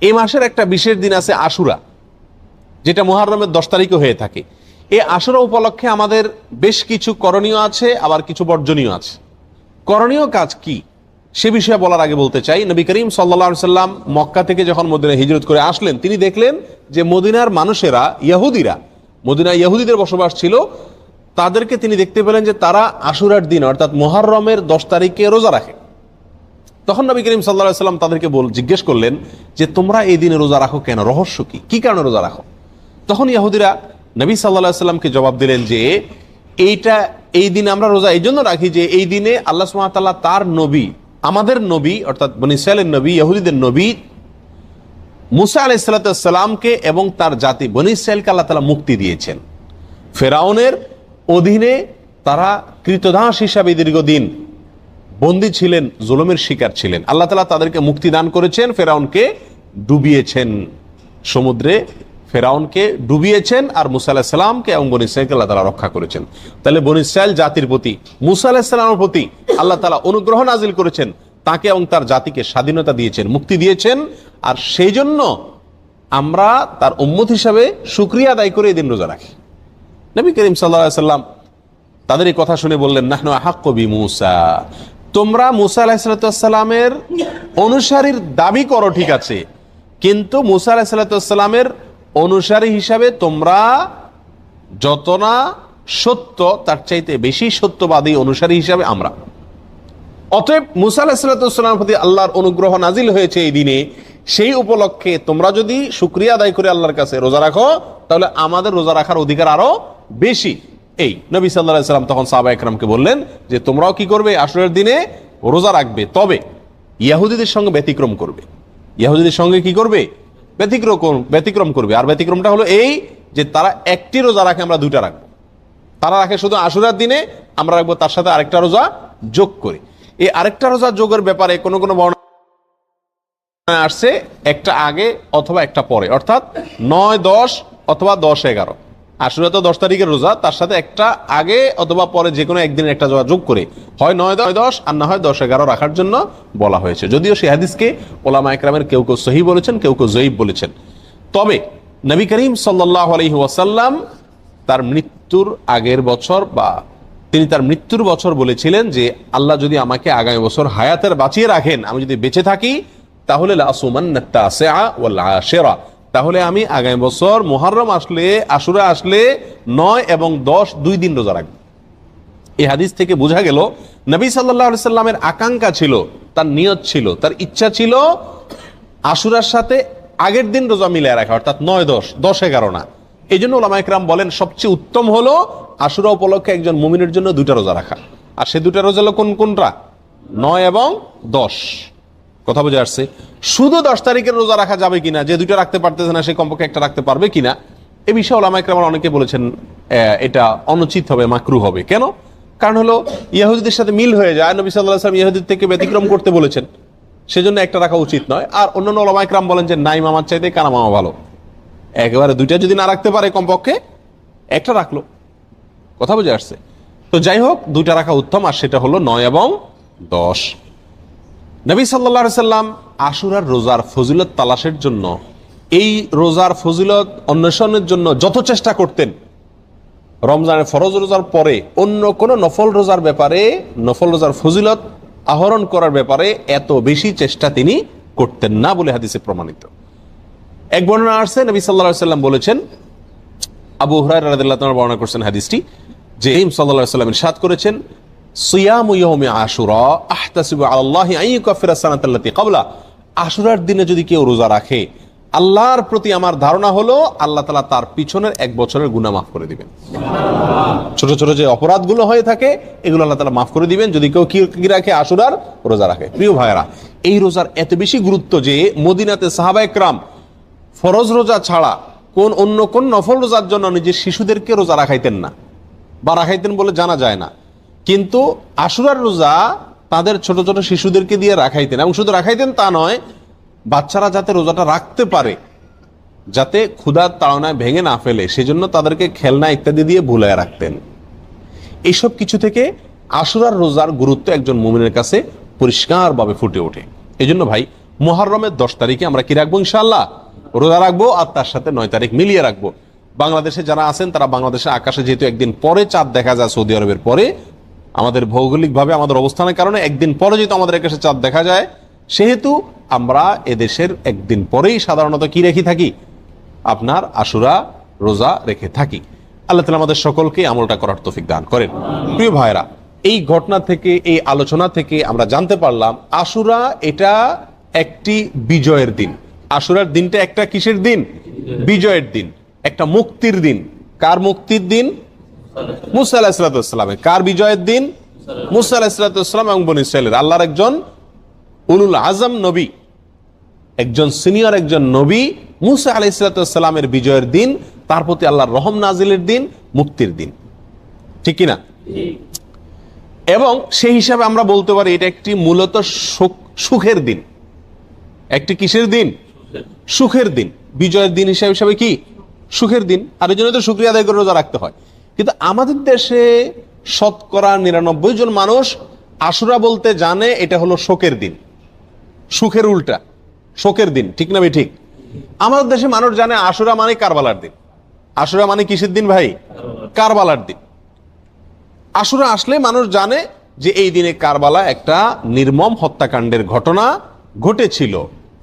এই মাসের একটা বিশেষ দিন আছে আশুরা, যেটা মুহররমের 10 তারিখে হয়ে থাকে। এই আশুরা উপলক্ষে আমাদের বেশ কিছু করণীয় আছে, আবার কিছু বর্জনীয় আছে। করণীয় কাজ কি সে বিষয়ে বলার আগে বলতে চাই, নবী করিম সাল্লাল্লাহু আলাইহি সাল্লাম মক্কা থেকে যখন মদিনায় হিজরত করে আসলেন, তিনি দেখলেন যে মদিনার মানুষেরা, ইহুদিরা, মদিনায় ইহুদিদের বসবাস ছিল, তাদেরকে তিনি দেখতে পেলেন যে তারা আশুরার দিন অর্থাৎ মুহররমের 10 তারিখে রোজা রাখে। তখন নবী করিম সাল্লাল্লাহু আলাইহি সাল্লাম তাদেরকে জিজ্ঞেস করলেন যে তোমরা এই দিনে রোজা রাখো কেন, রহস্য কি, কি কারণে রোজা রাখো? তখন ইহুদিরা নবী সাল্লাল্লাহু আলাইহি সাল্লামকে জবাব দিলেন যে এই দিনে আমরা রোজা এই জন্য রাখি যে এই দিনে আল্লাহ সুবহানাহু ওয়া তাআলা তার নবী, আমাদের নবী অর্থাৎ বনী ইসরাঈলের নবী, ইহুদিদের নবী মুসা আলাইহিস সালামকে এবং তার জাতি বনী ইসরাঈলকে আল্লাহ তাআলা মুক্তি দিয়েছেন। ফেরাউনের অধীনে তারা কৃতদাস হিসাবে দীর্ঘদিন বন্দী ছিলেন, জুলুমের শিকার ছিলেন। আল্লাহ তাআলা তাদেরকে মুক্তি দান করেছেন, ফেরাউনকে ডুবিয়েছেন, সমুদ্রে ফেরাউনকে ডুবিয়েছেন, আর মুসা আলাইহিস সালামকে এবং বনী ইসরাঈলকে আল্লাহ তাআলা রক্ষা করেছেন। তাহলে বনী ইসরাঈল জাতির প্রতি, মুসা আলাইহিস সালামের প্রতি আল্লাহ তাআলা অনুগ্রহ নাজিল করেছেন, তাকে এবং তার জাতিকে স্বাধীনতা দিয়েছেন, মুক্তি দিয়েছেন। আর সেই জন্য আমরা তার উম্মত হিসাবে শুকরিয়া আদায় করে এই দিন রোজা রাখি। নবী করিম সাল্লাল্লাহু আলাইহি সাল্লাম তাদের এই কথা শুনে বললেন, নাহনু আহাক্কু বিমূসা, তোমরা মুসা আলাইহিস সালামের অনুসারীর দাবি করো ঠিক আছে, কিন্তু মুসা আলাইহিস সালামের অনুসারী হিসাবে তোমরা যত না সত্য, তার চাইতে বেশি সত্যবাদী অনুসারী হিসাবে আমরা। অতএব মুসা আলাইহিস সালামের প্রতি আল্লাহর অনুগ্রহ নাজিল হয়েছে এই দিনে, সেই উপলক্ষে তোমরা যদি শুকরিয়া আদায় করে আল্লাহর কাছে রোজা রাখো, তাহলে আমাদের রোজা রাখার অধিকার আরো বেশি। এই নবী সাল্লাল্লাহু আলাইহি সাল্লাম তখন সাহাবা একরামকে বললেন যে তোমরাও কি করবে, আশুরার দিনে রোজা রাখবে, তবে ইহুদিদের সঙ্গে ব্যতিক্রম করবে। ইহুদিদের সঙ্গে কি করবে? ব্যতিক্রম করবে। আর ব্যতিক্রমটা হলো এই যে তারা একটি রোজা রাখে, আমরা দুইটা রাখবো। তারা রাখে শুধু আশুরার দিনে, আমরা রাখবো তার সাথে আরেকটা রোজা যোগ করে। এই আরেকটা রোজা যোগের ব্যাপারে কোনো কোনো বর্ণনা আসছে একটা আগে অথবা একটা পরে, অর্থাৎ 9, 10 অথবা 10, 11। আশুরা তো 10 তারিখের রোজা, তার সাথে একটা আগে অথবা পরে যে কোনো একদিনের একটা রোজা যোগ করে হয় 9, 10 আর না হয় 10, 11 রাখার জন্য বলা হয়েছে। যদিও সেই হাদিসকে ওলামা একরামের কেউ কেউ সহিহ বলেছেন, কেউ কেউ যঈফ বলেছেন। তবে নবী করিম সাল্লাল্লাহু আলাইহি ওয়াসাল্লাম তার মৃত্যুর আগের বছর বা তিনি তার মৃত্যুর বছর বলেছিলেন যে আল্লাহ যদি আমাকে আগামী বছর হায়াতের বাঁচিয়ে রাখেন, আমি যদি বেঁচে থাকি, তাহলে লাসুমান্নাত তাসিআ ওয়াল আশিরা, তাহলে আমি আগামী বছর মুহররম আসলে, আশুরা আসলে 9 এবং 10 2 দিন রোজা রাখব। এই হাদিস থেকে বোঝা গেল নবী সাল্লাল্লাহু আলাইহি সাল্লামের আকাঙ্ক্ষা ছিল, তার নিয়ত ছিল, তার ইচ্ছা ছিল আশুরার সাথে আগের দিন রোজা মিলিয়ে রাখা, অর্থাৎ 9, 10, 10, 11 না। এই জন্য ওলামা একরাম বলেন সবচেয়ে উত্তম হলো আশুরা উপলক্ষে একজন মুমিনের জন্য 2টা রোজা রাখা। আর সে 2টা রোজা হলো কোনটা? 9 এবং 10। কথা বোঝা আসছে? শুধু 10 তারিখের রোজা রাখা যাবে কিনা, যে 2টা রাখতে পারতেছে না সে কমপক্ষে একটা রাখতে পারবে কিনা, এ বিষয়ে ওলামা একরাম অনেকে বলেছেন এটা অনুচিত হবে, মাকরুহ হবে। কেন? কারণ হলো ইহুদিদের সাথে মিল হয়ে যায়, নবী সাল্লাল্লাহু আলাইহি ওয়াসাল্লাম ইহুদিদের থেকে ব্যতিক্রম করতে বলেছেন, সেজন্য একটা রাখা উচিত নয়। আর অন্যান্য ওলামা একরাম বলেন যে নাই মামার চাইতে কানা মামা ভালো, একেবারে 2টা যদি না রাখতে পারে কমপক্ষে একটা রাখলো। কথা বুঝে আসছে? তো যাই হোক, 2টা রাখা উত্তম, আর সেটা হলো 9 এবং 10। নবী সাল্লাল্লাহু আলাইহি সাল্লাম আশুরার রোজার ফজিলত তালাশের জন্য, এই রোজার ফজিলত অন্বেষণের জন্য যত চেষ্টা করতেন, রমজানের ফরজ রোজার পরে অন্য কোন নফল রোজার ব্যাপারে, নফল রোজার ফজিলত আহরণ করার ব্যাপারে এত বেশি চেষ্টা তিনি করতেন না বলে হাদিসে প্রমাণিত। এক বর্ণনা আসছে, নবী সাল্লাল্লাহু আলাইহি সাল্লাম বলেছেন, আবু হুরায়রা রাদিয়াল্লাহু তাআলা বর্ণনা করছেন হাদিসটি, যে নবী সাল্লাল্লাহু আলাইহি সাল্লাম ইরশাদ করেছেন, সিয়ামু ইয়াউমি আশুরা আহতাসিবু আলাল্লাহি আন ইউকাফিরা সানাতাল্লাতী ক্বাবলা, আশুরার দিনে যদি কেউ রোজা রাখে, আল্লাহর প্রতি আমার ধারণা হলো আল্লাহ তাআলা তার পিছনের 1 বছরের গুনাহ মাফ করে দিবেন। ছোট ছোট যে অপরাধগুলো হয়ে থাকে এগুলো আল্লাহ তাআলা মাফ করে দিবেন যদি কেউ কি রাখে, আশুরার রোজা রাখে। প্রিয় ভাইরা, এই রোজার এত বেশি গুরুত্ব যে মদিনাতে সাহাবায়ে কেরাম ফরজ রোজা ছাড়া অন্য কোন নফল রোজার জন্য নিজের শিশুদেরকে রোজা রাখাইতেন না, বা রাখাইতেন বলে জানা যায় না, কিন্তু আশুরার রোজা তাদের ছোট ছোট শিশুদেরকে দিয়ে রাখাইতেন। এবং শুধু রাখাইতেন তা নয়, বাচ্চারা যাতে রোজাটা রাখতে পারে, যাতে ক্ষুধার তাড়নায় ভেঙে না ফেলে, সেজন্য তাদেরকে খেলনা ইত্যাদি দিয়ে ভুলায় রাখতেন। এইসব কিছু থেকে আশুরার রোজার গুরুত্ব একজন মুমিনের কাছে পরিষ্কারভাবে ফুটে ওঠে। এই জন্য ভাই, মুহররমের 10 তারিখে আমরা কি রাখবো? ইনশাআল্লাহ রোজা রাখবো, আর তার সাথে 9 তারিখ মিলিয়ে রাখবো। বাংলাদেশে যারা আছেন তারা বাংলাদেশের আকাশে যেহেতু একদিন পরে চাঁদ দেখা যায় সৌদি আরবের পরে, আমাদের ভৌগোলিকভাবে আমাদের অবস্থানের কারণে একদিন পরে যেহেতু আমাদের আকাশে চাঁদ দেখা যায়, সেহেতু আমরা এদেশের একদিন পরেই সাধারণত কি রেখে থাকি? আপনার আশুরা রোজা রেখে থাকি। আল্লাহ তাআলা আমাদের সকলকে আমলটা করার তৌফিক দান করেন। প্রিয় ভাইরা, এই ঘটনা থেকে, এই আলোচনা থেকে আমরা জানতে পারলাম আশুরা এটা একটি বিজয়ের দিন। আশুরার দিনটা একটা কিসের দিন? বিজয়ের দিন, একটা মুক্তির দিন। কার মুক্তির দিন? মুসা আলাইহিস সালামের। কার বিজয়ের দিন? মুসা আলাইহিস সালাম এবং বনী ইসরাইলের। আল্লাহর একজন উলুল আজম নবী, একজন সিনিয়র একজন নবী মুসা আলাইহিস সালামের বিজয়ের দিন, তার প্রতি আল্লাহর রহম নাজিলের দিন, মুক্তির দিন, ঠিক কিনা? এবং সেই হিসাবে আমরা বলতে পারি এটা একটি মূলত সুখের দিন। একটি কিসের দিন? সুখের দিন। বিজয়ের দিন হিসাবে কি? সুখের দিন। আর এই জন্য তো শুকরিয়া আদায় করে রোজা রাখতে হয়। কিন্তু আমাদের দেশে শতকরা 99 জন মানুষ আশুরা বলতে জানে এটা হলো শোকের দিন, সুখের উল্টা শোকের দিন, ঠিক না? ঠিক। আমাদের দেশে মানুষ জানে আশুরা মানে কারবালার দিন। আশুরা মানে কিসের দিন ভাই? কারবালার দিন। আশুরা আসলে মানুষ জানে যে এই দিনে কারবালা একটা নির্মম হত্যাকাণ্ডের ঘটনা ঘটেছিল,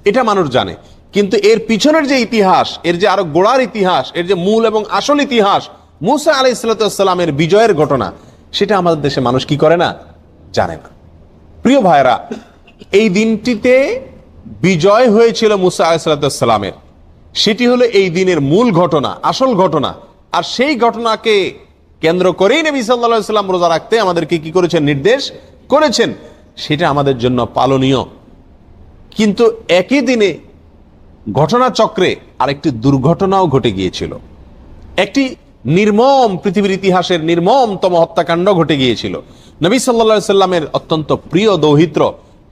এটা মানুষ জানে। কিন্তু এর পিছনের যে ইতিহাস, এর যে আরো গোড়ার ইতিহাস, এর যে মূল এবং আসল ইতিহাস, মুসা আলাইহিস সালামের বিজয়ের ঘটনা, সেটা আমাদের দেশে মানুষ কি করে না? জানে না। প্রিয় ভাইরা, এই দিনটিতে বিজয় হয়েছিল মুসা আলাইহিস সালামের, সেটি হলো এই দিনের মূল ঘটনা, আসল ঘটনা। আর সেই ঘটনাকে কেন্দ্র করেই নবী সাল্লাল্লাহু আলাইহি ওয়াসাল্লাম রোজা রাখতে আমাদেরকে কি করেছেন? নির্দেশ করেছেন। সেটা আমাদের জন্য পালনীয়। কিন্তু একই দিনে ঘটনাচক্রে আরেকটি দুর্ঘটনাও ঘটে গিয়েছিল। একটি নির্মম, পৃথিবীর ইতিহাসের নির্মমতম হত্যাকাণ্ড ঘটে গিয়েছিল। নবী সাল্লাল্লাহু আলাইহি সাল্লামের অত্যন্ত প্রিয় দৌহিত্র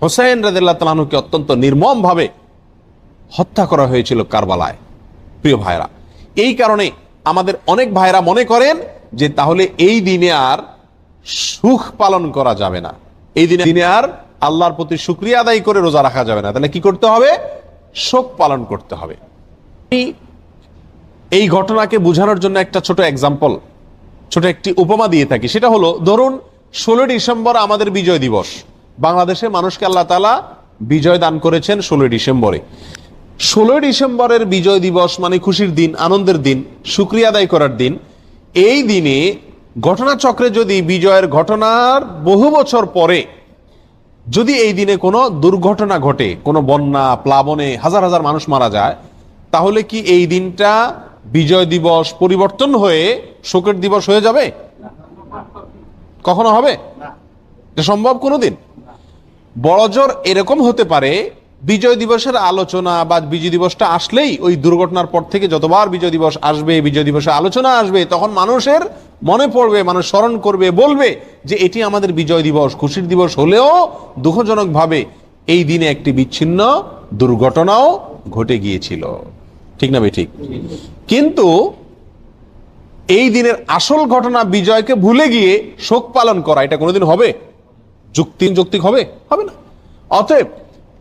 হোসেন রাদিয়াল্লাহু তাআলা আনহুকে অত্যন্ত নির্মম ভাবে হত্যা করা হয়েছিল কারবালায়। প্রিয় ভাইরা, এই কারণে আমাদের অনেক ভাইরা মনে করেন যে তাহলে এই দিনে আর সুখ পালন করা যাবে না, এই দিনে আর আল্লাহর প্রতি শুকরিয়া আদায় করে রোজা রাখা যাবে না। তাহলে কি করতে হবে? শোক পালন করতে হবে। এই ঘটনাকে বোঝানোর জন্য একটা ছোট এক্সাম্পল, ছোট একটি উপমা দিয়ে থাকি। সেটা হলো, ধরুন 16 ডিসেম্বর আমাদের বিজয় দিবস। বাংলাদেশে মানুষকে আল্লাহ তাআলা বিজয় দান করেছেন 16 ডিসেম্বরে। 16 ডিসেম্বরের বিজয় দিবস মানে খুশির দিন, আনন্দের দিন, শুকরিয়া আদায় করার দিন। এই দিনে ঘটনাচক্রে যদি বিজয়ের ঘটনার বহু বছর পরে যদি এই দিনে কোনো দুর্ঘটনা ঘটে, কোনো বন্যা, প্লাবনে হাজার হাজার মানুষ মারা যায়, তাহলে কি এই দিনটা বিজয় দিবস পরিবর্তন হয়ে শোকের দিবস হয়ে যাবে? কখনো হবে? এটা সম্ভব কোনোদিন? বড়জোর এরকম হতে পারে, বিজয় দিবসের আলোচনা বা বিজয় দিবসটা আসলেই ওই দুর্ঘটনার পর থেকে যতবার বিজয় দিবস আসবে, বিজয় দিবসের আলোচনা আসবে, তখন মানুষের মনে পড়বে, মানুষ স্মরণ করবে, বলবে যে এটি আমাদের বিজয় দিবস, খুশির দিবস হলেও দুঃখজনক ভাবে এই দিনে একটি বিচ্ছিন্ন দুর্ঘটনাও ঘটে গিয়েছিল, ঠিক না ভাই? ঠিক। কিন্তু এই দিনের আসল ঘটনা বিজয়কে ভুলে গিয়ে শোক পালন করা, এটা কোনোদিন হবে? যৌক্তিক হবে? হবে না। অতএব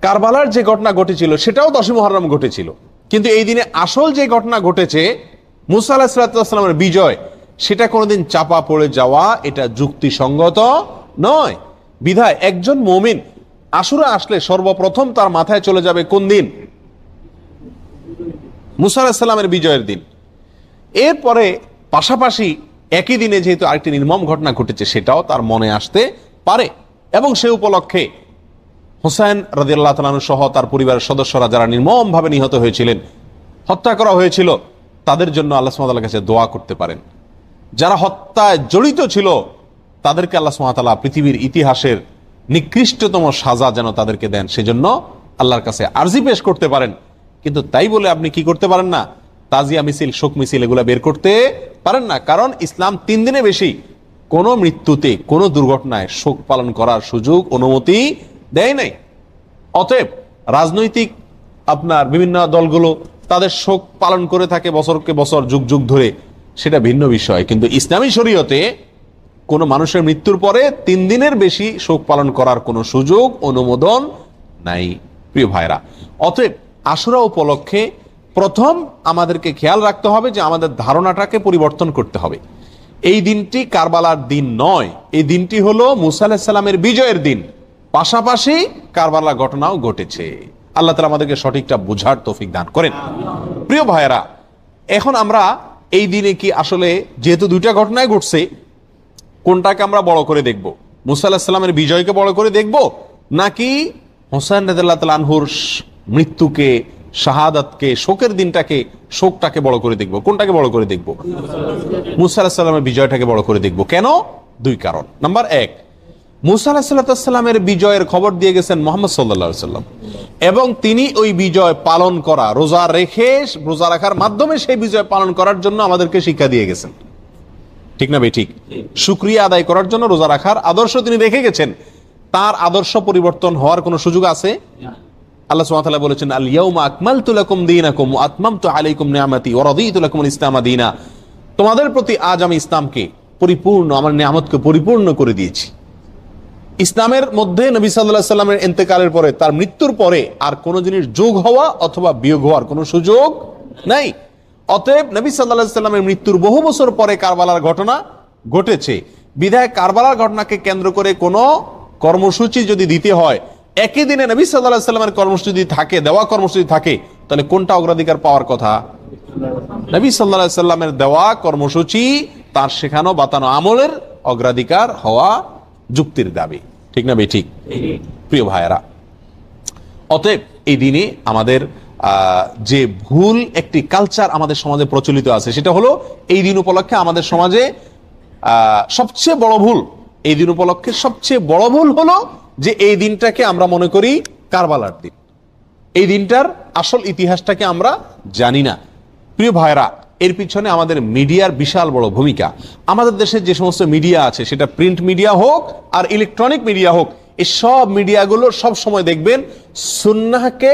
কারবালার যে ঘটনা ঘটেছিল সেটাও 10 মুহররম ঘটেছিল, কিন্তু এই দিনে আসল যে ঘটনা ঘটেছে মুসা আলাইহিস সালামের বিজয়, সেটা কোনোদিন চাপা পড়ে যাওয়া এটা যুক্তিসঙ্গত নয়। বিধায় একজন মুমিন আশুরা আসলে সর্বপ্রথম তার মাথায় চলে যাবে কোন দিন? মুসা আলাইহিস সালামের বিজয়ের দিন। এরপরে পাশাপাশি একই দিনে যেহেতু আরেকটি নির্মম ঘটনা ঘটেছে সেটাও তার মনে আসতে পারে, এবং সে উপলক্ষে হোসেন রাদিয়াল্লাহু তাআলা আনহু সহ তার পরিবারের সদস্যরা যারা নির্মমভাবে নিহত হয়েছিলেন, হত্যা করা হয়েছিল, তাদের জন্য আল্লাহ সুবহানাহু ওয়া তাআলার কাছে দোয়া করতে পারেন। যারা হত্যায় জড়িত ছিল তাদেরকে আল্লাহ সুবহানাহু ওয়া তাআলা পৃথিবীর ইতিহাসের নিকৃষ্টতম সাজা যেন তাদেরকে দেন, সেজন্য আল্লাহর কাছে আরজি পেশ করতে পারেন। কিন্তু তাই বলে আপনি কি করতে পারেন না? তাজিয়া মিছিল, শোক মিছিল এগুলা বের করতে পারেন না। কারণ ইসলাম 3 দিনে বেশি কোনো মৃত্যুতে, কোনো দুর্ঘটনায় শোক পালন করার সুযোগ, অনুমতি দেয় নাই। অতএব রাজনৈতিক আপনার বিভিন্ন দলগুলো তাদের শোক পালন করে থাকে বছরকে বছর, যুগ যুগ ধরে, সেটা ভিন্ন বিষয়। কিন্তু ইসলামী শরীয়তে কোনো মানুষের মৃত্যুর পরে 3 দিনের বেশি শোক পালন করার কোনো সুযোগ, অনুমোদন নাই। প্রিয় ভাইরা, অতএব আশুরা উপলক্ষে প্রথম আমাদেরকে খেয়াল রাখতে হবে যে আমাদের ধারণাটাকে পরিবর্তন করতে হবে। এই দিনটি কারবালার দিন নয়, এই দিনটি হলো মুসা আলাইহিস সালামের বিজয়ের দিন, পাশাপাশি কারবালার ঘটনাও ঘটেছে। আল্লাহ তাআলা আমাদেরকে সঠিকটা বুঝার তৌফিক দান করেন। প্রিয় ভাইরা, এখন আমরা এই দিনে কি আসলে যেহেতু দুইটা ঘটনায় ঘটছে, কোনটাকে আমরা বড় করে দেখব? মুসা আলাইহিস সালামের বিজয়কে বড় করে দেখব, নাকি হোসেন রাদিয়াল্লাহু তাআলা আনহুর মৃত্যুকে, শাহাদাতকে, শোকের দিনটাকে, শোকটাকে বড় করে দেখব? কোনটাকে বড় করে দেখব? মুসা আলাইহিস সালামের বিজয়টাকে বড় করে দেখব। কেন? দুই কারণ। নাম্বার এক, মুসা আলাইহিস সালামের বিজয়ের খবর দিয়ে গেছেন মুহাম্মদ সাল্লাল্লাহু আলাইহি ওয়াসাল্লাম, এবং তিনি ওই বিজয় পালন করা, রোজা রাখার মাধ্যমে সেই বিজয় পালন করার জন্য আমাদেরকে শিক্ষা দিয়ে গেছেন। ঠিক না ভাই? ঠিক। শুকরিয়া আদায় করার জন্য রোজা রাখার আদর্শ তিনি রেখে গেছেন। তার আদর্শ পরিবর্তন হওয়ার কোনো সুযোগ আছে? আল্লাহ সুবহানাহু ওয়া তাআলা বলেছেন, আল ইয়াউমা আকমালতু লাকুম দীনাকুম ওয়া আতমামতু আলাইকুম নিআমাতি ওয়া রাদিতু লাকুমুল ইসলামা দীনা। তোমাদের প্রতি আজ আমি ইসলামকে পরিপূর্ণ, আমার নিয়ামতকে পরিপূর্ণ করে দিয়েছি। ইসলামের মধ্যে নবী সাল্লাল্লাহু আলাইহি সাল্লামের ইন্তেকালের পরে, তার মৃত্যুর পরে আর কোন জিনিস যোগ হওয়া অথবা বিয়োগ হওয়ার কোনো সুযোগ নাই। অতএব নবী সাল্লাল্লাহু আলাইহি সাল্লামের মৃত্যুর বহু বছর পরে কারবালার ঘটনা ঘটেছে, বিধায় কারবালার ঘটনাকে কেন্দ্র করে কোনো কর্মসূচি যদি দিতে হয়, একই দিনে নবী সাল্লাল্লাহু আলাইহি সাল্লামের কর্মসূচি থাকে, দেওয়া কর্মসূচি থাকে, তাহলে কোনটা অগ্রাধিকার পাওয়ার কথা? নবী সাল্লাল্লাহু আলাইহি সাল্লামের দেওয়া কর্মসূচি, তার শেখানো বাতানো আমলের অগ্রাধিকার হওয়া যুক্তির দাবি। ঠিক না ভাই? ঠিক। প্রিয় ভাইয়েরা, অতএব এই দিনে আমাদের যে ভুল একটি কালচার আমাদের সমাজে প্রচলিত আছে, সেটা হলো এই দিন উপলক্ষে আমাদের সমাজে সবচেয়ে বড় ভুল, এই দিন উপলক্ষে সবচেয়ে বড় ভুল হলো যে এই দিনটাকে আমরা মনে করি কারবালার দিন। এই দিনটার আসল ইতিহাসটাকে আমরা জানি না। প্রিয় ভাইরা, এর পিছনে আমাদের মিডিয়ার বিশাল বড় ভূমিকা। আমাদের দেশের যে সমস্ত মিডিয়া আছে, সেটা প্রিন্ট মিডিয়া হোক আর ইলেকট্রনিক মিডিয়া হোক, এই সব মিডিয়াগুলো সব সময় দেখবেন সুন্নাহকে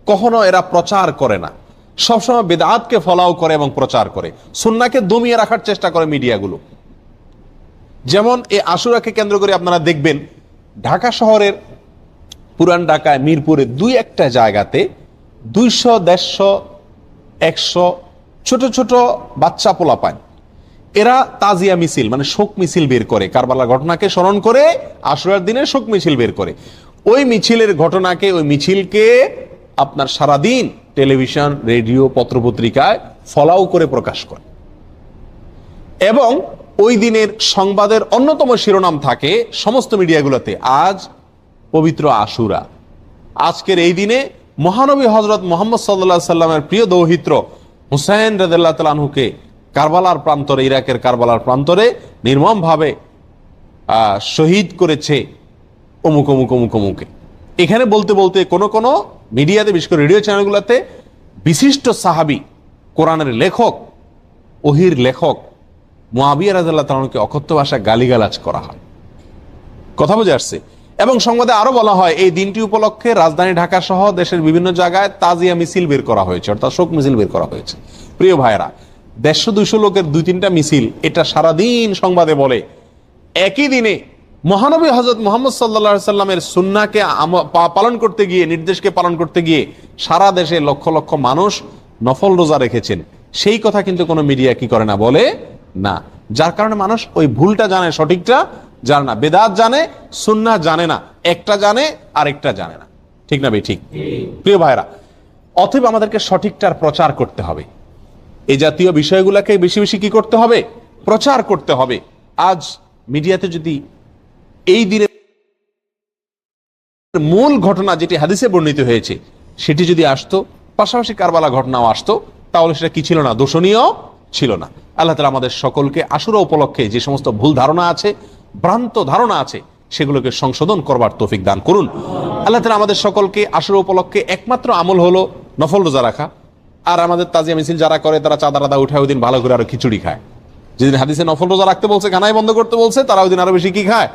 কখনো এরা প্রচার করে না, সবসময় বিদআতকে ফলাও করে এবং প্রচার করে, সুন্নাহকে দমিয়ে রাখার চেষ্টা করে মিডিয়াগুলো। যেমন এই আশুরাকে কেন্দ্র করে আপনারা দেখবেন ঢাকা শহরের পুরান ঢাকায় মিরপুরে দুই একটা জায়গাতে 200, 150, 100 ছোট ছোট বাচ্চা পোলাপান, এরা তাজিয়া মিছিল মানে শোক মিছিল বের করে, কারবালার ঘটনাকে স্মরণ করে আশুরার দিনে শোক মিছিল বের করে। ওই মিছিলের ঘটনাকে, ওই মিছিলকে আপনার সারাদিন টেলিভিশন, রেডিও, পত্রপত্রিকায় ফলাও করে প্রকাশ করে, এবং ওই দিনের সংবাদের অন্যতম শিরোনাম থাকে সমস্ত মিডিয়াগুলোতে, আজ পবিত্র আশুরা। আজকের এই দিনে মহানবী হযরত মুহাম্মদ সাল্লাল্লাহু আলাইহি সাল্লামের প্রিয় দৌহিত্র হুসাইন রাদিয়াল্লাহু তাআলা আনহুকে কারবালার প্রান্তরে, ইরাকের কারবালার প্রান্তরে নির্মমভাবে শহীদ করেছে অমুক অমুক অমুক অমুকে। এখানে বলতে বলতে কোন কোন মিডিয়াতে, বিশেষ করে রেডিও চ্যানেলগুলোতে বিশিষ্ট সাহাবী, কোরআনের লেখক, ওহির লেখক মুআবিয়া রাদিয়াল্লাহু তাআলা আনহুকে অকথ্য ভাষায় গালিগালাজ করা হয়। কথা বুঝে আসছে? এবং সংবাদে আরো বলা হয় এই দিনটি উপলক্ষে রাজধানী ঢাকা সহ দেশের বিভিন্ন জায়গায় তাজিয়া মিছিল বের করা হয়েছে, অর্থাৎ শোক মিছিল বের করা হয়েছে। প্রিয় ভাইরা, 150-200 লোকের 2-3টা মিছিল, এটা সারাদিন সংবাদে বলে। একই দিনে মহানবী হযরত মুহাম্মদ সাল্লাল্লাহু আলাইহি সাল্লামের সুন্নাহকে পালন করতে গিয়ে, নির্দেশকে পালন করতে গিয়ে সারা দেশে লক্ষ লক্ষ মানুষ নফল রোজা রেখেছেন, সেই কথা কিন্তু কোনো মিডিয়া কি করে না, বলে না। যার কারণে মানুষ ওই ভুলটা জানে, সঠিকটা জানে না, বেদাত জানে, সুন্নাহ জানে না, একটা জানে আরেকটা জানে না। ঠিক না ভাই? ঠিক। প্রিয় ভাইরা, অতএব আমাদেরকে সঠিকটার প্রচার করতে হবে। এই জাতীয় বিষয়গুলোকে বেশি বেশি কি করতে হবে? প্রচার করতে হবে। আজ মিডিয়াতে যদি এই দিনের মূল ঘটনা যেটি হাদিসে বর্ণিত হয়েছে সেটি যদি আসতো, পাশাপাশি কারবালা ঘটনাও আসতো, তাহলে সেটা কি ছিল না? দোষণীয় ছিল না। আল্লাহ তাআলা আমাদের সকলকে আশুরা উপলক্ষে যে সমস্ত ভুল ধারণা আছে, ভ্রান্ত ধারণা আছে, সেগুলোকে সংশোধন করবার তৌফিক দান করুন। আল্লাহ তাআলা আমাদের সকলকে আশুরা উপলক্ষে একমাত্র আমল হলো নফল রোজা রাখা। আর আমাদের তাজিয়া মিছিল যারা করে, তারা চাঁদা টাদা উঠায় ওই দিন ভালো করে আরো খিচুড়ি খায়। যেদিন হাদিসে নফল রোজা রাখতে বলছে, গানাই বন্ধ করতে বলছে, তারা ওই দিন আরো বেশি কি খায়?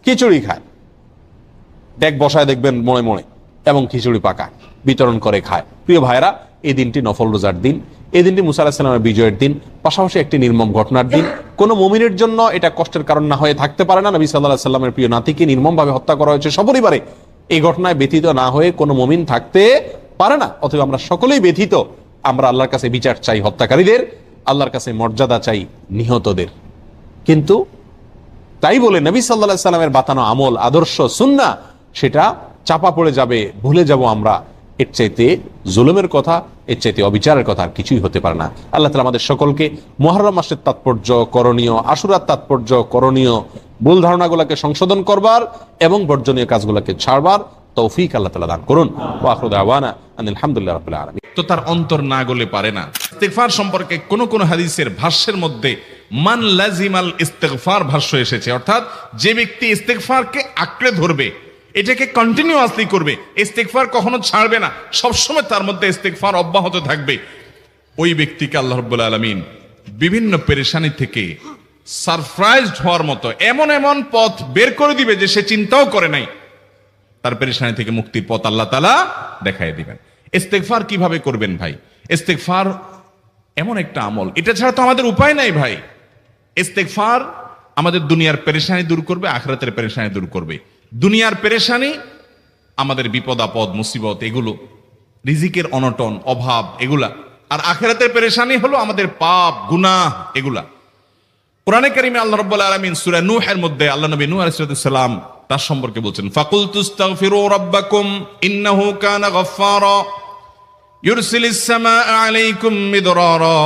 খিচুড়ি খায়। ডেক বসায় দেখবেন মনে মনে, এবং খিচুড়ি পাকায়, বিতরণ করে খায়। প্রিয় ভাইরা, এই দিনটি নফল রোজার দিন, এই দিনটি মুসা আলাইহিস সালামের বিজয়ের দিন, পাশাপাশি একটি নির্মম ঘটনার দিন। কোন মুমিনের জন্য এটা কষ্টের কারণ না হয়ে থাকতে পারে না। নবী সাল্লাল্লাহু আলাইহি সাল্লামের প্রিয় নাতিকে নির্মমভাবে হত্যা করা হয়েছে সপরিবারে, এই ঘটনায় ব্যথিত না হয়ে কোনো মুমিন থাকতে পারে না। অথবা আমরা সকলেই ব্যথিত, আমরা আল্লাহর কাছে বিচার চাই হত্যাকারীদের, আল্লাহর কাছে মর্যাদা চাই নিহতদের। কিন্তু তাই বলে নবী সাল্লাল্লাহু আলাইহি সাল্লামের বাতানো আমল, আদর্শ, সুন্নাহ সেটা চাপা পড়ে যাবে, ভুলে যাব আমরা। এর চাইতে জুলুমের কথা, এর চাইতে অবিচারের কথা আর কিছুই হতে পারে না। আল্লাহ তাআলা আমাদের সকলকে মুহররম মাসের তাৎপর্য, করণীয়, আশুরার তাৎপর্য, করণীয়, ভুল ধারণাগুলোকে সংশোধন করবার এবং বর্জনীয় কাজগুলোকে ছাড়বার তৌফিক আল্লাহ তাআলা দান করুন। ওয়া আখিরু দাওয়ানা আনিল হামদুলিল্লাহি রাব্বিল আলামিন। তো তার অন্তর না গলে পারে না। ইস্তেগফার সম্পর্কে কোন কোন হাদিসের ভাষ্যের মধ্যে মান লাজিমাল ইস্তেগফার ভাষ্য এসেছে, অর্থাৎ যে ব্যক্তি ইস্তেগফারকে আঁকড়ে ধরবে, এটাকে কন্টিনিউয়াসলি করবে, ইস্তেগফার কখনো ছাড়বে না, সবসময় তার মধ্যে ইস্তেগফার অব্যাহত থাকবে, ওই ব্যক্তিকে আল্লাহ রাব্বুল আলামিন বিভিন্ন পেরেশানি থেকে সারপ্রাইজড হওয়ার মতো এমন এমন পথ বের করে দিবে যে সে চিন্তাও করে নাই। তার পেরেশানি থেকে মুক্তির পথ আল্লাহ তাআলা দেখায় দিবেন। ইস্তেগফার কিভাবে করবেন ভাই? ইস্তেগফার এমন একটা আমল, এটা ছাড়া তো আমাদের উপায় নাই ভাই। ইস্তেগফার আমাদের দুনিয়ার পেরেশানি দূর করবে, আখিরাতের পেরেশানি দূর করবে। দুনিয়ার পেরেশানি আমাদের বিপদ আপদ, মুসিবত, এগুলো, রিজিকের অনটন, অভাব, এগুলা। আর আখিরাতের পেরেশানি হলো আমাদের পাপ, গুনাহ, এগুলা। কোরআনে কারিমে আল্লাহ রাব্বুল আলামিন সূরা নূহের মধ্যে আল্লাহ নবী নূহ আলাইহিস সালাম তার সম্পর্কে বলছেন, ফাকুলতু আস্তাগফিরু রাব্বাকুম ইন্নাহু কানা গাফফারা ইউরসিলিস সামাআ আলাইকুম মিদরারা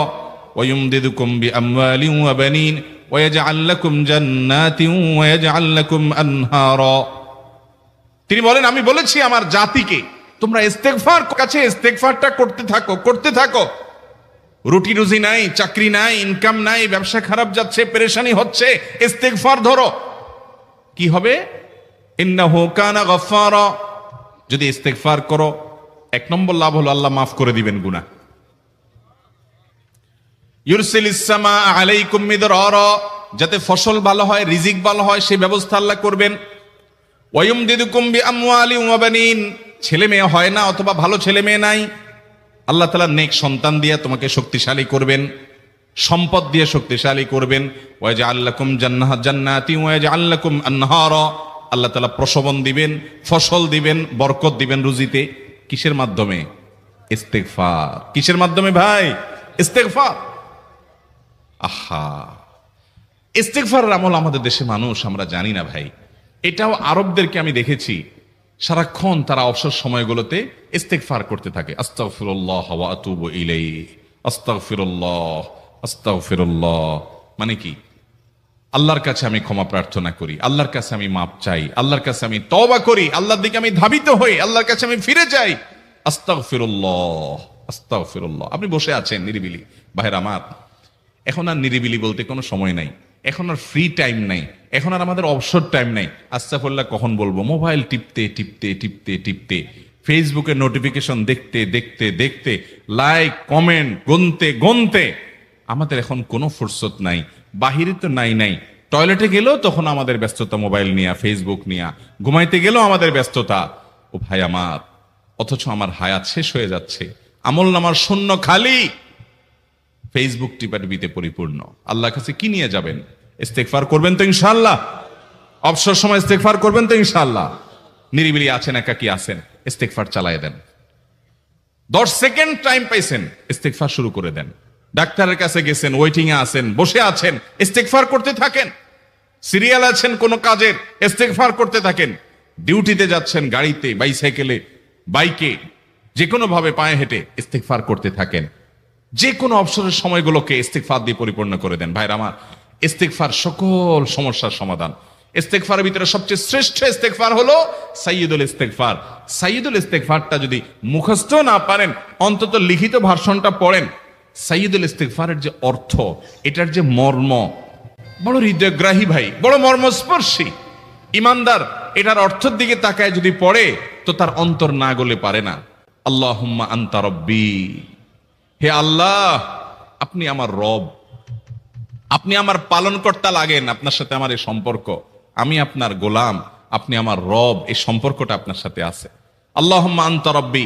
ওয়া ইউমদিদুকুম বিআমওয়ালিন ওয়া বানিন ওয়া ইয়াজআল লাকুম জান্নাতিন ওয়া ইয়াজআল লাকুম আনহারা। তিনি বলেন, আমি বলেছি আমার জাতিকে তোমরা ইস্তেগফার কাছে ইস্তেগফারটা করতে থাকো। রুটি রুজি নাই, চাকরি নাই, ইনকাম নাই, ব্যবসা খারাপ যাচ্ছে, পেরেশানি হচ্ছে, ইস্তেগফার ধরো। কি হবে? ইন্নাহু কানা গাফফারা। যদি ইস্তেগফার করো, এক নম্বর লাভ হলো আল্লাহ মাফ করে দিবেন গুনাহ। ইউরসিলিস সামা আলাইকুম মিদরারা, যাতে ফসল ভালো হয়, রিজিক ভালো হয়, সেই ব্যবস্থা আল্লাহ করবেন। ওয়া ইউমদিদুকুম বিআমওয়ালিন ওয়া বানিন, ছেলে মেয়ে হয় না অথবা ভালো ছেলে মেয়ে নাই, আল্লাহ তাআলা নেক সন্তান দিয়ে তোমাকে শক্তিশালী করবেন, সম্পদ দিয়ে শক্তিশালী করবেন। ওয়া ইয়াজআল লাকুম জান্নাতিন ওয়া ইয়াজআল লাকুম আনহারা, আল্লাহ তাআলা প্রসবন দিবেন, ফসল দিবেন, বরকত দিবেন রুজিতে। কিসের মাধ্যমে? ইস্তেগফার। কিসের মাধ্যমে ভাই? ইস্তেগফার। আহা, ইস্তেগফারের আমল আমাদের দেশে মানুষ আমরা জানি না ভাই। এটাও আরবদেরকে আমি দেখেছি, সারাক্ষণ তারা অবসর সময়গুলোতে ইস্তেগফার করতে থাকে। আস্তাগফিরুল্লাহ ওয়া আতুবু ইলাইহি, আস্তাগফিরুল্লাহ, আস্তাগফিরুল্লাহ। মানে কি? আল্লাহর কাছে আমি ক্ষমা প্রার্থনা করি, আল্লাহর কাছে আমি মাপ চাই, আল্লাহর কাছে আমি তওবা করি, আল্লাহর দিকে আমি ধাবিত হই, আল্লাহর কাছে আমি ফিরে যাই। আস্তাগফিরুল্লাহ, আস্তাগফিরুল্লাহ। আপনি বসে আছেন নিরিবিলি, ভাইরা আমার, এখন আর নিরিবিলি বলতে কোনো সময় নাই, এখন আর ফ্রি টাইম নাই, এখন আর আমাদের অবসর টাইম নাই। আস্তাগফিরুল্লাহ কখন বলবো? মোবাইল টিপতে টিপতে টিপতে টিপতে, ফেসবুকের নোটিফিকেশন দেখতে দেখতে দেখতে, লাইক কমেন্ট গুনতে গুনতে আমাদের এখন কোনো ফুরসত নাই। বাহিরে তো নাই, টয়লেটে গেলেও তখন আমাদের ব্যস্ততা মোবাইল নিয়ে, ফেসবুক নিয়ে, ঘুমাইতে গেলেও আমাদের ব্যস্ততা। ও ভাই আমার, অথচ আমার হায়াত শেষ হয়ে যাচ্ছে, আমল নামার শূন্য খালি, ফেসবুক টিপাটিপিতে পরিপূর্ণ। আল্লাহর কাছে কি নিয়ে যাবেন? ইস্তেগফার করবেন তো ইনশাআল্লাহ? অবসর সময় ইস্তেগফার করবেন তো ইনশাআল্লাহ? নিরিবিলি আছেন, একাকী আছেন, ইস্তেগফার চালায় দেন। 10 সেকেন্ড টাইম পাইছেন, ইস্তেগফার শুরু করে দেন। ডাক্তারের কাছে গেছেন, ওয়েটিং এ আছেন, বসে আছেন, ইস্তেগফার করতে থাকেন। সিরিয়াল আছেন কোন কাজের, ইস্তেগফার করতে থাকেন। ডিউটিতে যাচ্ছেন, গাড়িতে, বাইসাইকেলে, বাইকে, যে কোনো ভাবে পায়ে হেঁটে ইস্তেগফার করতে থাকেন। যে কোনো অবসরের সময়গুলোকে ইস্তেগফার দিয়ে পরিপূর্ণ করে দেন। ভাইরা আমার, ইস্তেগফার সকল সমস্যার সমাধান। ইস্তেগফারের ভিতরে সবচেয়ে শ্রেষ্ঠ ইস্তেগফার হলো সাইয়্যিদুল ইস্তেগফার। সাইয়্যিদুল ইস্তেগফারটা যদি মুখস্থ না পারেন, অন্তত লিখিত ভার্সনটা পড়েন। সাইয়্যিদুল ইস্তেগফারের যে অর্থ, এটার যে মর্ম, বড় হৃদয়গ্রাহী ভাই, বড় মর্মস্পর্শী। ইমানদার এটার অর্থের দিকে তাকায় যদি পড়ে, তো তার অন্তর না গলে পারে না। আল্লাহুম্মা আনতা রব্বি, হে আল্লাহ আপনি আমার রব, আপনি আমার পালনকর্তা লাগেন, আপনার সাথে আমার এই সম্পর্ক, আমি আপনার গোলাম, আপনি আমার রব, এই সম্পর্কটা আপনার সাথে আছে। আল্লাহুম্মা আনতা রব্বি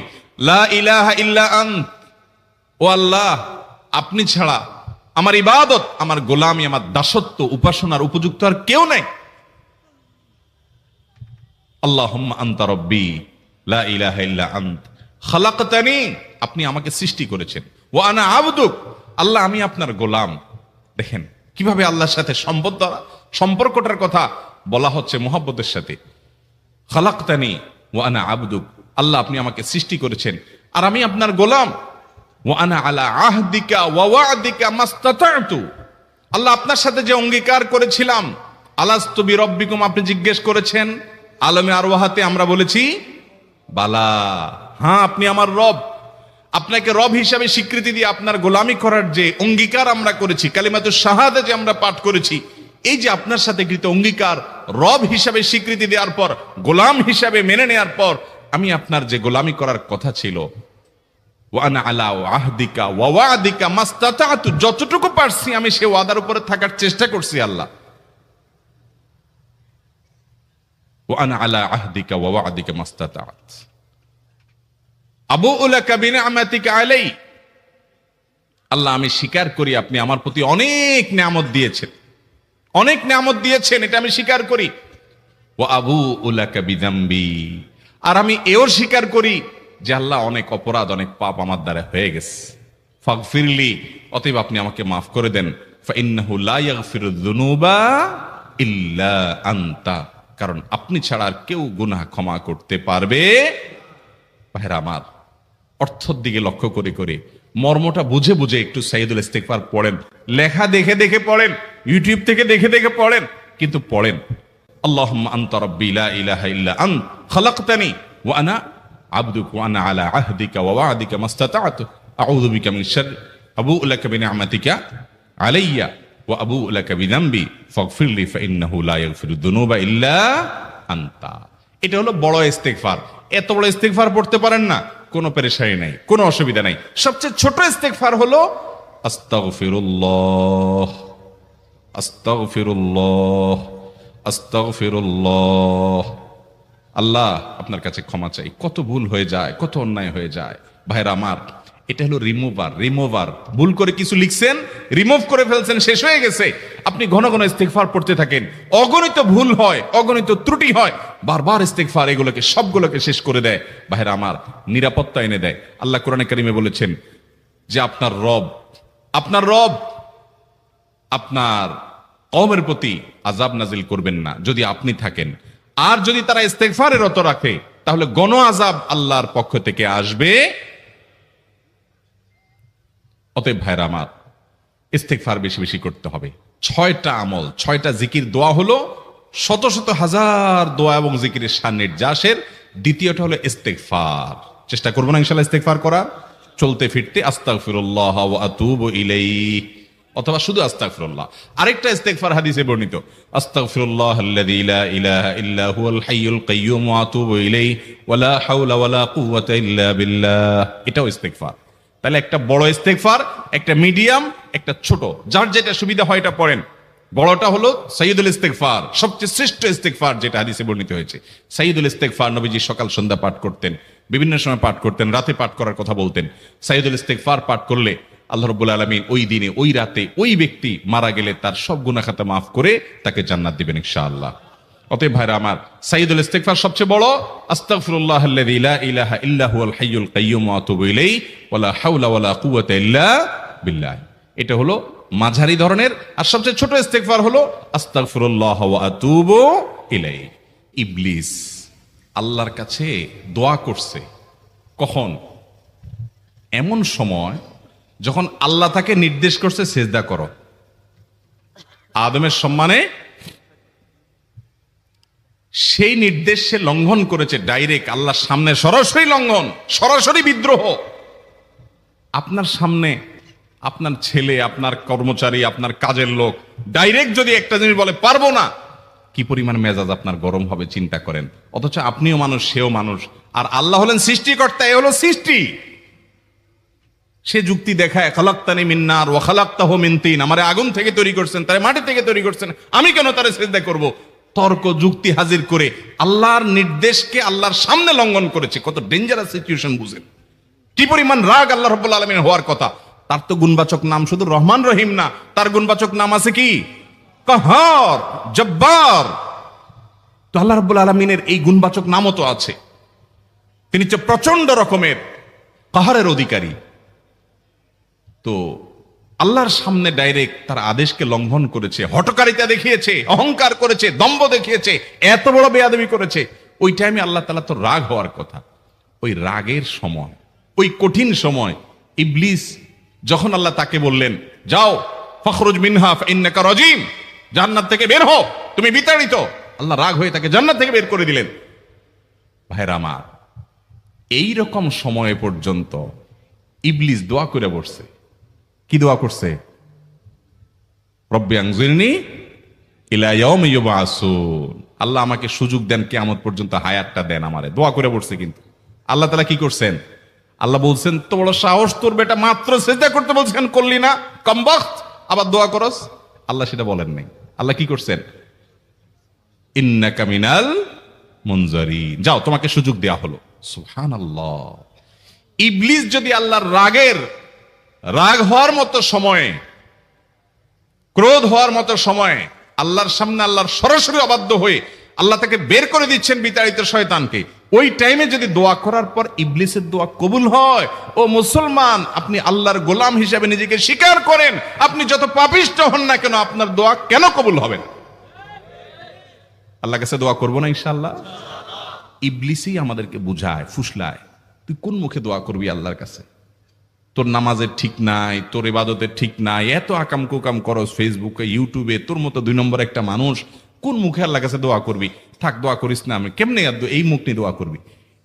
লা ইলাহা ইল্লা আন্ত, ও আল্লাহ আপনি ছাড়া আমার ইবাদত, আমার গোলামি, আমার দাসত্ব, উপাসনার উপযুক্ত আর কেউ নাই। আল্লাহুম্মা আনতা রব্বি লা ইলাহা ইল্লা আনত খালাকতানি, আপনি আমাকে সৃষ্টি করেছেন, ওয়া আনা আবদুক, আল্লাহ আমি আপনার গোলাম। দেখেন কিভাবে আল্লাহর সাথে সম্পর্কটার কথা বলা হচ্ছে মুহাব্বতের সাথে। খালাকতানি ওয়া আনা আবদুক, আল্লাহ আপনি আমাকে সৃষ্টি করেছেন আর আমি আপনার গোলাম। ওয়া আনা আলা আহদিকা ওয়া ওয়া'দিকা মাস্তাতা'তু, আল্লাহ আপনার সাথে যে অঙ্গীকার করেছিলাম, আলাস্তু বিরব্বিকুম, আপনি জিজ্ঞেস করেছেন, আলমে আরওয়াহাতে আমরা বলেছি বালা, হ্যাঁ আপনি আমার রব। আপনাকে রব হিসাবে স্বীকৃতি দিয়ে আপনার গোলামি করার যে অঙ্গীকার আমরা করেছি, কালিমাতুশ শাহাদা যে আমরা পাঠ করেছি, এই যে আপনার সাথে কৃত অঙ্গীকার, রব হিসাবে স্বীকৃতি দেওয়ার পর, গোলাম হিসাবে মেনে নেওয়ার পর, আমি আপনার যে গোলামি করার কথা ছিল, ওয়া আনা আলা আহদিকা ওয়া ওয়া'দিকা মাস্তাতা'তু, যতটুকু পারছি আমি সে ওয়াদার উপরে থাকার চেষ্টা করছি আল্লাহ। ওয়া আনা আলা আহদিকা ওয়া ওয়া'দিকা মাস্তাতা'ত আবুউ লাকা বিনি'মাতিকা আলাই, আল্লাহ আমি স্বীকার করি আপনি আমার প্রতি অনেক নিয়ামত দিয়েছেন, অনেক নিয়ামত দিয়েছেন, এটা আমি স্বীকার করি। ওয়া আবুউ লাকা বিযামবি, আর আমি এও স্বীকার করি যে আল্লাহ অনেক অপরাধ, অনেক পাপ আমার দ্বারা হয়ে গেছে। ফাগফিরলি, অতএব আপনি আমাকে মাফ করে দেন। ফাইন্নাহু লা ইয়াগফিরুয যুনুবা ইল্লা আনতা, কারণ আপনি ছাড়া আর কেউ গুনাহ ক্ষমা করতে পারবে। ভাইরা আমার, অর্থের দিকে লক্ষ্য করে করে, মর্মটা বুঝে বুঝে একটু সাইয়্যিদুল ইস্তিগফার পড়েন। লেখা দেখে দেখে পড়েন, ইউটিউব থেকে দেখে দেখে পড়েন, কিন্তু পড়েন। আল্লাহুম্মা আনতা রাব্বি লা ইলাহা ইল্লা আনত খালাকতানি ওয়া আনা আবদুকা ওয়া আনা আলা আহদিকা ওয়া ওয়া'দিকা মাস্তাতা'তু আউযু বিকা মিন শাররি আবুউ লাকা বিনি'মাতিকা আলাইয়া ওয়া আবুউ লাকা বিযামবি ফাগফিরলি ফাইন্নাহু লা ইয়াগফিরুয যুনুবা ইল্লা আনতা। এটা হলো বড় ইস্তিগফার। এত বড় ইস্তিগফার পড়তে পারেন না, কোনো পেরেশানি নাই, কোনো অসুবিধা নাই। সবচেয়ে ছোট ইস্তিগফার হলো আস্তাগফিরুল্লাহ আস্তাগফিরুল্লাহ আস্তাগফিরুল্লাহ। আল্লাহ আপনার কাছে ক্ষমা চাই, কত ভুল হয়ে যায়, কত অন্যায় হয়ে যায়। ভাইরা আমার, এটা হলো রিমুভার। ভুল করে কিছু লিখছেন, রিমুভ করে ফেলছেন, শেষ হয়ে গেছে। আপনি ঘন ঘন ইস্তিগফার পড়তে থাকেন, অগণিত ভুল হয়, অগণিত ত্রুটি হয়, বারবার ইস্তিগফার এগুলোকে সবগুলোকে শেষ করে দেয়। ভাইরা আমার, নিরাপত্তা এনে দেয়। আল্লাহ কোরআনে কারিমে বলেছেন যে আপনার রব আপনার কওমের প্রতি আযাব নাজিল করবেন না যদি আপনি থাকেন, আর যদি তারা ইস্তিগফারে রত রাখে তাহলে গণ আযাব আল্লাহর পক্ষ থেকে আসবে। অতএব ভাইরা আমার, ইস্তিগফার বেশি বেশি করতে হবে। 6টা আমল, 6টা জিকির, দোয়া হলো শত শত হাজার দোয়া এবং জিকিরের সান্নিধ্যাসের। দ্বিতীয়টা হলো ইস্তিগফার। চেষ্টা করবো না ইনশাআল্লাহ ইস্তিগফার করার, চলতে ফিরতে আস্তাগফিরুল্লাহ ওয়া আতুবু ইলাইহি, অথবা শুধু আস্তাগফিরুল্লাহ। আরেকটা ইস্তিগফার হাদিসে বর্ণিত, আস্তাগফিরুল্লাহাল্লাযী লা ইলাহা ইল্লা হুয়াল হাইয়ুল কাইয়্যুম ওয়া আতুবু ইলাইহি ওয়া লা হাওলা ওয়া লা কুওয়াতা ইল্লা বিল্লাহ। এটাও ইস্তিগফার। তাহলে একটা বড় ইস্তিগফার, একটা মিডিয়াম, একটা ছোট, যার যেটা সুবিধা হয় এটা পড়েন। বড়টা হলো সাইয়্যিদুল ইস্তিগফার, সবচেয়ে শ্রেষ্ঠ ইস্তিগফার যেটা হাদিসে বর্ণিত হয়েছে। সাইয়্যিদুল ইস্তিগফার নবীজি সকাল সন্ধ্যা পাঠ করতেন, বিভিন্ন সময় পাঠ করতেন, রাতে পাঠ করার কথা বলতেন। সাইয়্যিদুল ইস্তিগফার পাঠ করলে আল্লাহ রাব্বুল আলামিন ওই দিনে, ওই রাতে, ওই ব্যক্তি মারা গেলে তার সব গুনাহ খাতা মাফ করে তাকে জান্নাত দিবেন ইনশাআল্লাহ। অতএব ভাইরা আমার, সাইয়্যিদুল ইস্তিগফার সবচেয়ে বড়, আস্তাগফিরুল্লাহাল্লাযী লা ইলাহা ইল্লা হুয়াল হাইয়ুল কাইয়্যুম ওয়া আতুবু ইলাইহি ওয়া লা হাওলা ওয়া লা কুওয়াতা ইল্লা বিল্লাহ। এটা হলো মাঝারি ধরনের। আর সবচেয়ে ছোট ইস্তিগফার হলো আস্তাগফিরুল্লাহ ওয়া আতুবু ইলাইহি। ইবলিস আল্লাহর কাছে দোয়া করছে কখন? এমন সময় যখন আল্লাহ তাকে নির্দেশ করছে সিজদা করো। আদমের সম্মানে সেই নির্দেশ সে লঙ্ঘন করেছে, ডাইরেক্ট আল্লাহর সামনে সরাসরি লঙ্ঘন, সরাসরি বিদ্রোহ। আপনার সামনে আপনার ছেলে, আপনার কর্মচারী, আপনার কাজের লোক ডাইরেক্ট যদি একটা জিনিস বলে পারবো না, কি পরিমাণ মেজাজ আপনার গরম হবে চিন্তা করেন। অথচ আপনিও মানুষ, সেও মানুষ, আর আল্লাহ হলেন সৃষ্টিকর্তা, এ হলো সৃষ্টি। সে যুক্তি দেখায়, খালাকতানি মিন নার ওয়া খালাকতাহু মিন তিন, আমারে আগুন থেকে তৈরি করছেন, তারে মাটি থেকে তৈরি করছেন, আমি কেন তারে সিজদা করব? তর্ক যুক্তি হাজির করে আল্লাহর নির্দেশকে আল্লাহর সামনে লঙ্ঘন করেছে। কত ডেঞ্জারাস সিচুয়েশন বুঝেন, কি পরিমাণ রাগ আল্লাহ রাব্বুল আলামিন হওয়ার কথা। তার তো গুণবাচক নাম শুধু রহমান রহিম না, তার গুণবাচক নাম আছে কি? কাহার, জব্বার। তো আল্লাহ রাব্বুল আলামিনের এই গুণবাচক নামও তো আছে। তিনি হচ্ছে প্রচন্ড রকমের কাহারের অধিকারী। তো আল্লাহর সামনে ডাইরেক্ট তার আদেশকে লঙ্ঘন করেছে, হঠকারিতা দেখিয়েছে, অহংকার করেছে, দম্ভ দেখিয়েছে, এত বড় বেয়াদবি করেছে, ওই টাইমে আল্লাহ তাআলা তো রাগ হওয়ার কথা। ওই রাগের সময়, ওই কঠিন সময় ইবলিস যখন আল্লাহ তাকে বললেন, যাও ফখরুজ মিনহা ফাইন্নাকা রাজিম, জান্নাত থেকে বের হও, তুমি বিতাড়িত, আল্লাহ রাগ হয়ে তাকে জান্নাত থেকে বের করে দিলেন। ভাইরা আমার, এই রকম সময় পর্যন্ত ইবলিস দোয়া করে বসছে। কি দোয়া করছে? রব্বি আনজিরনি ইলা ইয়াউমি ইউবআসুন, আল্লাহ আমাকে সুযোগ দেন, কিয়ামত পর্যন্ত হায়াতটা দেন আমারে, দোয়া করে বসছে। কিন্তু আল্লাহ তাআলা কি করছেন? আল্লাহ বলছেন, তো বড় সাহস তোর, বেটা মাত্র সিজদা করতে বলছেন করলি না, কমবখত, আবার দোয়া করস? আল্লাহ সেটা বলেন নাই। আল্লাহ কি করছেন? ইন্নাকা মিনাল মুনজারিন, যাও তোমাকে সুযোগ দেয়া হলো। সুবহানাল্লাহ। ইবলিস যদি আল্লাহর রাগ হওয়ার মতো সময়ে, ক্রোধ হওয়ার মতো সময়ে আল্লাহর সামনে আল্লাহর সরাসরি অবাধ্য হয়ে আল্লাহ তাকে বের করে দিচ্ছেন বিতাড়িত শয়তানকে, ওই টাইমে যদি দোয়া করার পর ইবলিসের দোয়া কবুল হয়, ও মুসলমান, আপনি আল্লাহর গোলাম হিসেবে নিজেকে স্বীকার করেন, আপনি যত পাপিষ্ঠ হন না কেন, আপনার দোয়া কেন কবুল হবে না? আল্লাহর কাছে দোয়া করবো না ইনশাআল্লাহ? ইবলিসই আমাদেরকে বুঝায়, ফুসলায়, তুই কোন মুখে দোয়া করবি আল্লাহর কাছে? তোর নামাজের ঠিক নাই, তোর ইবাদতের ঠিক নাই, এত আকাম কুকাম করস ফেসবুকে, ইউটিউবে, তোর মতো 2 নম্বর একটা মানুষ, কোন মুখে আল্লাহর কাছে দোয়া করবি? থাক, দোয়া করিস না, আমি কেমনে এই মুখ নিয়ে দোয়া করবি?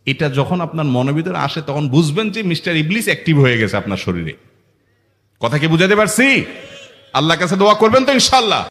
এটা যখন আপনার মনের ভিতরে আসে, তখন বুঝবেন যে মিস্টার ইবলিস অ্যাক্টিভ হয়ে গেছে আপনার শরীরে। কথা কি বুঝাতে পারছি? আল্লাহর কাছে দোয়া করবেন তো ইনশাআল্লাহ?